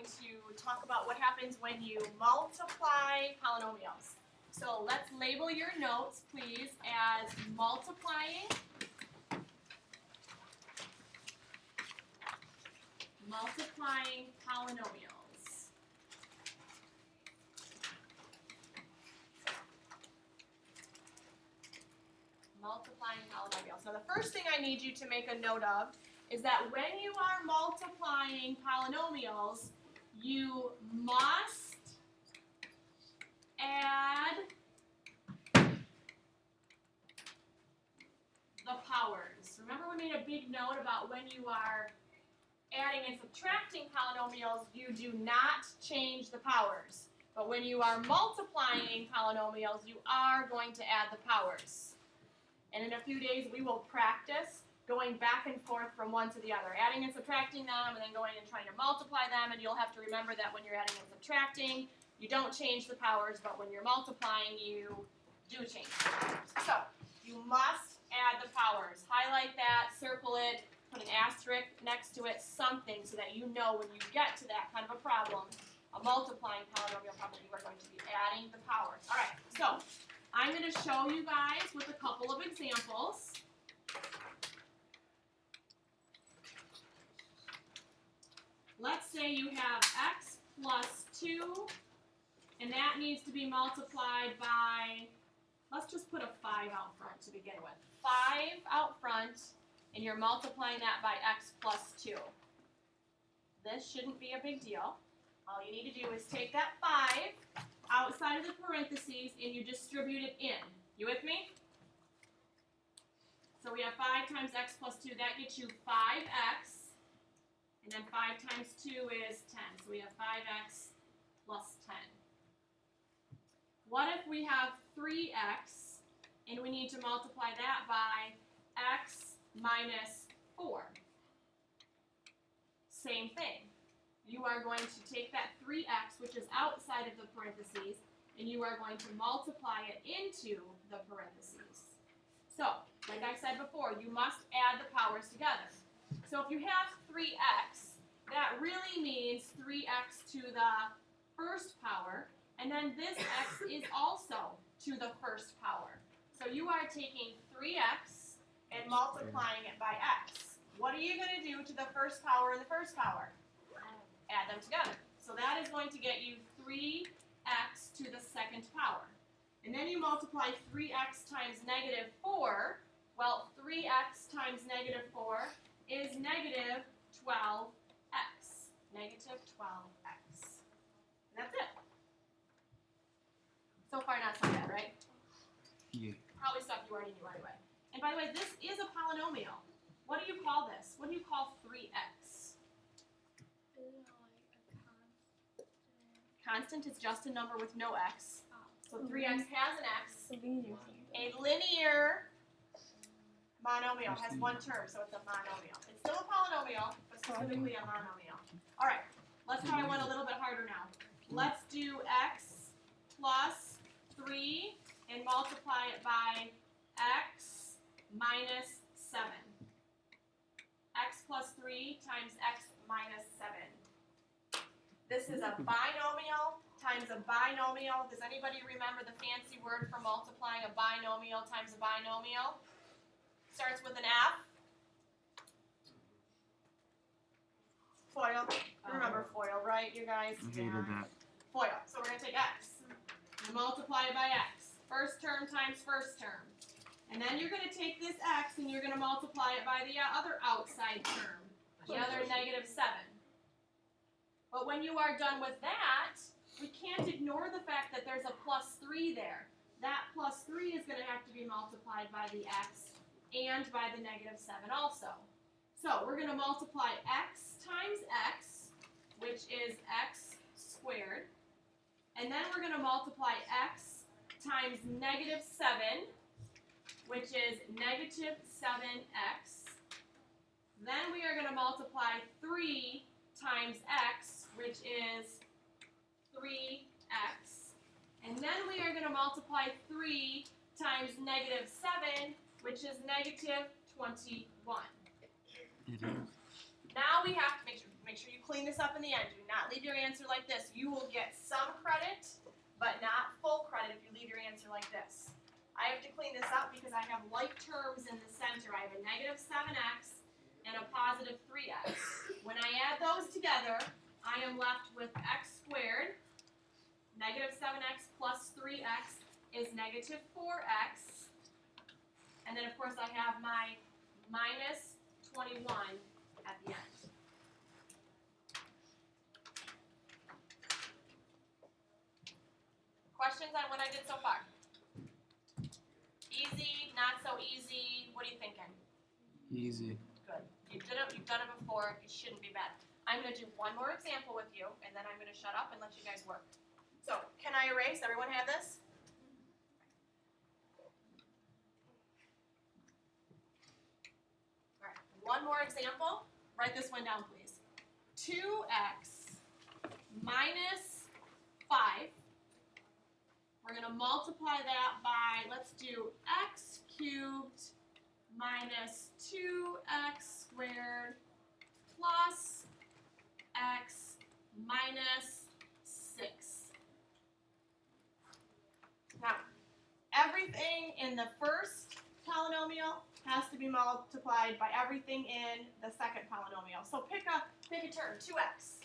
going to talk about what happens when you multiply polynomials. So let's label your notes, please, as multiplying polynomials. Multiplying polynomials. Now the first thing I need you to make a note of is that when you are multiplying polynomials, you must add the powers. Remember we made a big note about when you are adding and subtracting polynomials, you do not change the powers. But when you are multiplying polynomials, you are going to add the powers. And in a few days, we will practice going back and forth from one to the other, adding and subtracting them, and then going and trying to multiply them. And you'll have to remember that when you're adding and subtracting, you don't change the powers, but when you're multiplying, you do change the powers. So you must add the powers. Highlight that, circle it, put an asterisk next to it, something so that you know when you get to that kind of a problem, a multiplying polynomial problem, you are going to be adding the powers. All right, so I'm going to show you guys with a couple of examples. Let's say you have x plus 2, and that needs to be multiplied by, let's just put a 5 out front to begin with. 5 out front, and you're multiplying that by x plus 2. This shouldn't be a big deal. All you need to do is take that 5 outside of the parentheses and you distribute it in. You with me? So we have 5 times x plus 2. That gets you 5x. And then 5 times 2 is 10. So we have 5x plus 10. What if we have 3x and we need to multiply that by x minus 4? Same thing. You are going to take that 3x, which is outside of the parentheses, and you are going to multiply it into the parentheses. So, like I said before, you must add the powers together. So if you have 3x, that really means 3x to the first power, and then this x is also to the first power. So you are taking 3x and multiplying it by x. What are you going to do to the first power and the first power? Add them together. So that is going to get you 3x to the second power. And then you multiply 3x times negative 4. Well, 3x times negative 4 is negative 12x. Negative 12x. And that's it. So far, not so bad, right? Yeah. Probably stuff you already knew anyway. And by the way, this is a polynomial. What do you call this? What do you call 3x? Constant is just a number with no x. So 3x has an x. A linear monomial has one term, so it's a monomial. It's still a polynomial, but specifically a monomial. All right, let's try one a little bit harder now. Let's do x plus 3 and multiply it by x minus 7. X plus 3 times x minus 7. This is a binomial times a binomial. Does anybody remember the fancy word for multiplying a binomial times a binomial? Starts with an F. FOIL. Remember FOIL, right, you guys? I hated that. FOIL. So we're going to take x and multiply it by x. First term times first term. And then you're going to take this x and you're going to multiply it by the other outside term, the other negative 7. But when you are done with that, we can't ignore the fact that there's a plus 3 there. That plus 3 is going to have to be multiplied by the x and by the negative 7 also. So we're going to multiply x times x, which is x squared. And then we're going to multiply x times negative 7, which is negative 7x. Then we are going to multiply 3 times x, which is 3x. And then we are going to multiply 3 times negative 7, which is negative 21. It is. Now we have to make make sure you clean this up in the end. Do not leave your answer like this. You will get some credit, but not full credit if you leave your answer like this. I have to clean this up because I have like terms in the center. I have a negative 7x and a positive 3x. When I add those together, I am left with x squared. Negative 7x plus 3x is negative 4x. And then, of course, I have my minus 21 at the end. Questions on what I did so far? Easy, not so easy. What are you thinking? Easy. Good. You've done it before. It shouldn't be bad. I'm going to do one more example with you, and then I'm going to shut up and let you guys work. So, can I erase? Everyone have this? All right. One more example. Write this one down, please. 2x minus 5. We're going to multiply that by, let's do x cubed minus 2x squared plus x minus 6. Now, everything in the first polynomial has to be multiplied by everything in the second polynomial. So pick a term, 2x.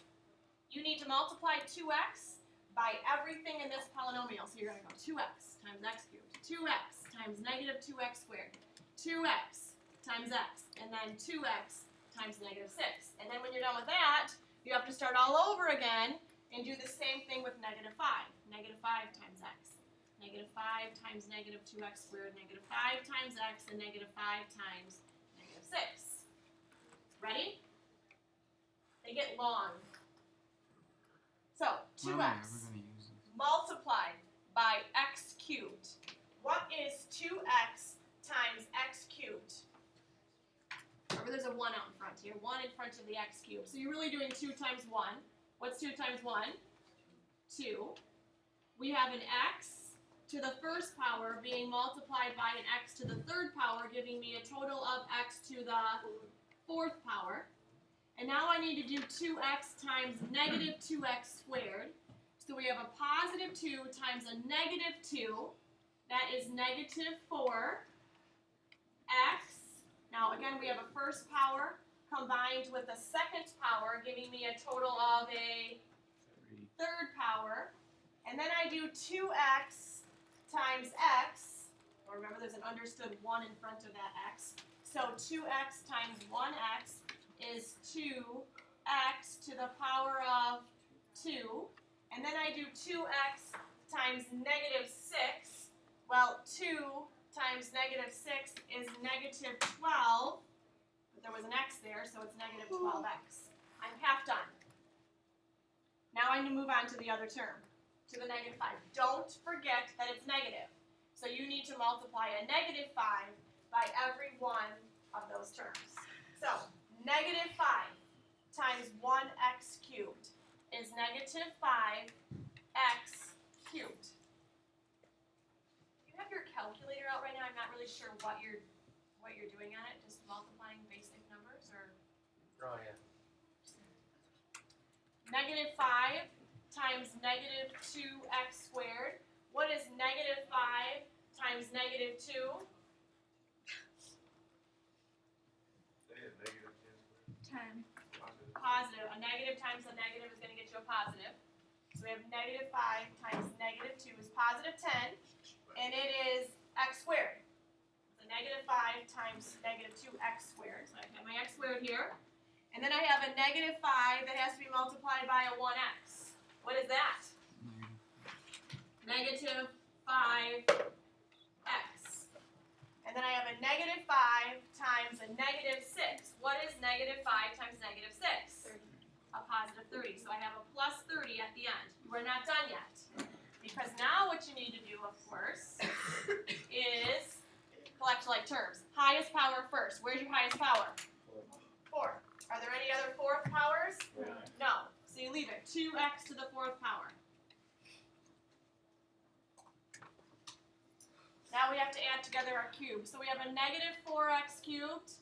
You need to multiply 2x by everything in this polynomial. So you're going to go 2x times x cubed, 2x times negative 2x squared, 2x times x, and then 2x times negative 6. And then when you're done with that, you have to start all over again and do the same thing with negative 5. Negative 5 times x. Negative 5 times negative 2x squared, negative 5 times x, and negative 5 times negative 6. Ready? They get long. So, 2x When are we ever going to use this? multiplied by x cubed. What is 2x times x cubed? Remember, there's a 1 out in front here. 1 in front of the x cubed. So you're really doing 2 times 1. What's 2 times 1? 2. We have an x to the first power being multiplied by an x to the third power, giving me a total of x to the fourth power. And now I need to do 2x times negative 2x squared. So we have a positive 2 times a negative 2. That is negative 4x. Now again, we have a first power combined with a second power, giving me a total of a third power. And then I do 2x times x. Remember, there's an understood 1 in front of that x. So 2x times 1x is 2x to the power of 2. And then I do 2x times negative 6. Well, 2 times negative 6 is negative 12. But there was an x there, so it's negative 12x. I'm half done. Now I need to move on to the other term, to the negative 5. Don't forget that it's negative. So you need to multiply a negative 5 by every one of those terms. So, negative 5 times 1x cubed is negative 5x cubed. You have your calculator out right now. I'm not really sure what you're doing on it. Just multiplying basic numbers, or? Oh, yeah. Negative 5 times negative 2x squared. What is negative 5 times negative 2? Positive. A negative times a negative is going to get you a positive. So we have negative 5 times negative 2 is positive 10. And it is x squared. So negative 5 times negative 2x squared. So I have my x squared here. And then I have a negative 5 that has to be multiplied by a 1x. What is that? Negative 5x. And then I have a negative 5 times a negative 6. What is negative 5 times negative 6? 30. A positive 30. So I have a plus 30 at the end. We're not done yet. Because now what you need to do, of course, is collect like terms. Highest power first. Where's your highest power? 4. Are there any other fourth powers? No. So you leave it. 2x to the fourth power. Now we have to add together our cubes. So we have a negative 4x cubed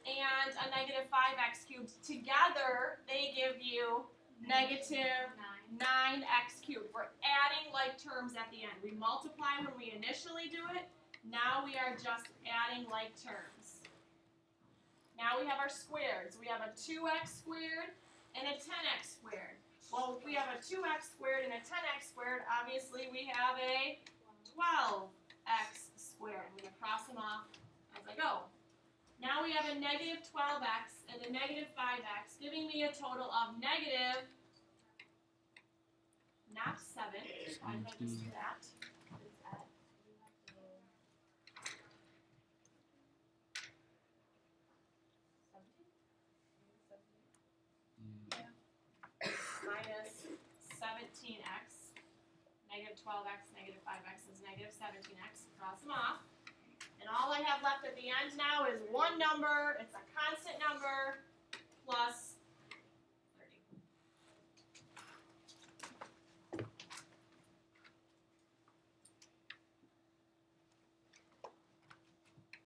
and a negative 5x cubed. Together, they give you negative 9x cubed. We're adding like terms at the end. We multiply when we initially do it. Now we are just adding like terms. Now we have our squareds. We have a 2x squared and a 10x squared. Well, if we have a 2x squared and a 10x squared, obviously we have a 12x squared. I'm going to cross them off as I go. Now we have a negative 12x and a negative 5x, giving me a total of negative, not 7. Why did I just do that? Minus 17x, negative 12x, negative 5x is negative 17x. Cross them off. And all I have left at the end now is one number, it's a constant number, plus